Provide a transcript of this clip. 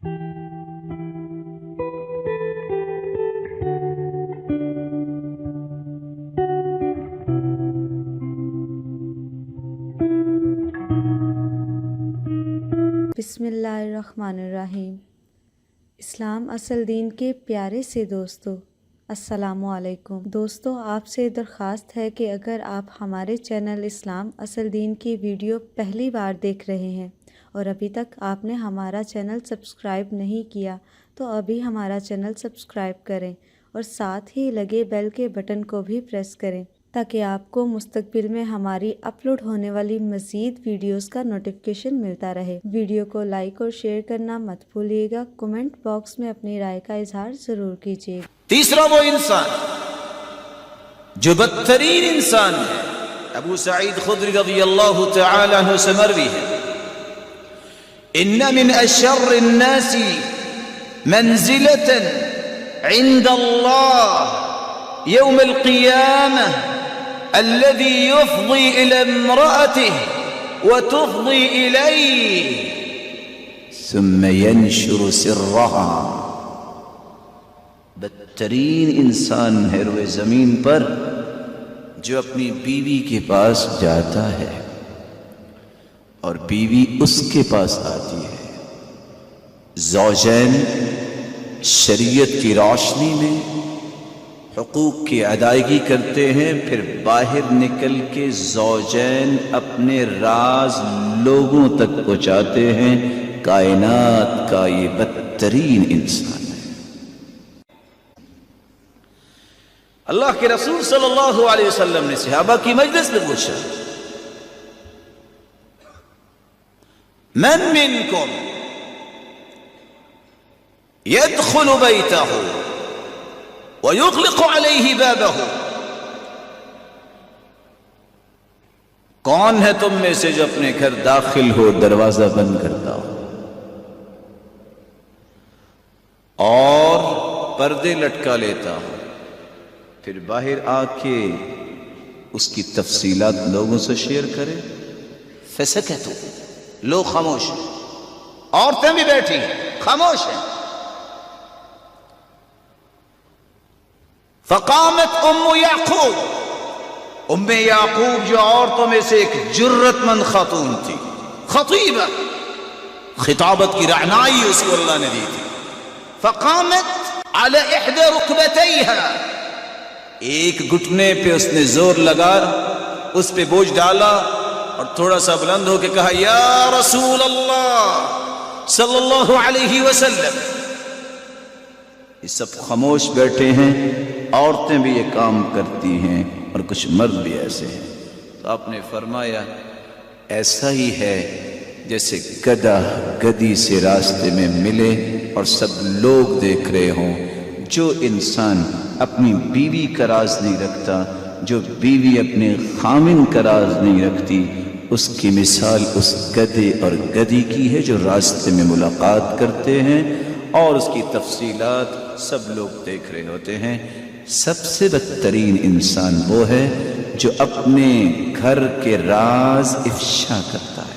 بسم اللہ الرحمن الرحیم۔ اسلام اصل دین کے پیارے سے دوستو، السلام علیکم۔ دوستو، آپ سے درخواست ہے کہ اگر آپ ہمارے چینل اسلام اصل دین کی ویڈیو پہلی بار دیکھ رہے ہیں اور ابھی تک آپ نے ہمارا چینل سبسکرائب نہیں کیا تو ابھی ہمارا چینل سبسکرائب کریں اور ساتھ ہی لگے بیل کے بٹن کو بھی پریس کریں تاکہ آپ کو مستقبل میں ہماری اپلوڈ ہونے والی مزید ویڈیوز کا نوٹیفیکیشن ملتا رہے۔ ویڈیو کو لائک اور شیئر کرنا مت بھولیے گا۔ کمنٹ باکس میں اپنی رائے کا اظہار ضرور کیجیے گا۔ تیسرا وہ انسان جو بدترین انسان ہے، ابو سعید خدری رضی اللہ تعالی عنہ سے مروی ہے، ان من اشر الناس منزلة عند اللہ يوم القيامة الذي يفضي إلى امرأته وتفضي إليه ثم ينشر سرها۔ بدترین انسان ہے روئے زمین پر جو اپنی بیوی کے پاس جاتا ہے اور بیوی اس کے پاس آتی ہے۔ زوجین شریعت کی روشنی میں حقوق کی ادائیگی کرتے ہیں، پھر باہر نکل کے زوجین اپنے راز لوگوں تک پہنچاتے ہیں۔ کائنات کا یہ بدترین انسان ہے۔ اللہ کے رسول صلی اللہ علیہ وسلم نے صحابہ کی مجلس میں پوچھا، من منکم يدخل بيته ويغلق عليه بابه، کون ہے تم میں سے جو اپنے گھر داخل ہو دروازہ بند کرتا ہو اور پردے لٹکا لیتا ہو، پھر باہر آ کے اس کی تفصیلات لوگوں سے شیئر کرے؟ فسکتوا، لوگ خاموش ہیں، عورتیں بھی بیٹھی ہیں خاموش ہیں۔ فقامت ام یعقوب جو عورتوں میں سے ایک جرت مند خاتون تھی، خطیبہ، خطابت کی رعنائی اس کو اللہ نے دی تھی۔ فقامت على احدى ركبتيها، ایک گھٹنے پہ اس نے زور لگا، اس پہ بوجھ ڈالا اور تھوڑا سا بلند ہو کے کہا، یا رسول اللہ صلی اللہ علیہ وسلم۔ یہ سب خاموش بیٹھے ہیں، عورتیں بھی یہ کام کرتی ہیں اور کچھ مرد بھی ایسے ہیں۔ تو آپ نے فرمایا ایسا ہی ہے جیسے گدھا گدھی سے راستے میں ملے اور سب لوگ دیکھ رہے ہوں۔ جو انسان اپنی بیوی کا راز نہیں رکھتا، جو بیوی اپنے خامن کا راز نہیں رکھتی، اس کی مثال اس گدھے اور گدھی کی ہے جو راستے میں ملاقات کرتے ہیں اور اس کی تفصیلات سب لوگ دیکھ رہے ہوتے ہیں۔ سب سے بدترین انسان وہ ہے جو اپنے گھر کے راز افشا کرتا ہے۔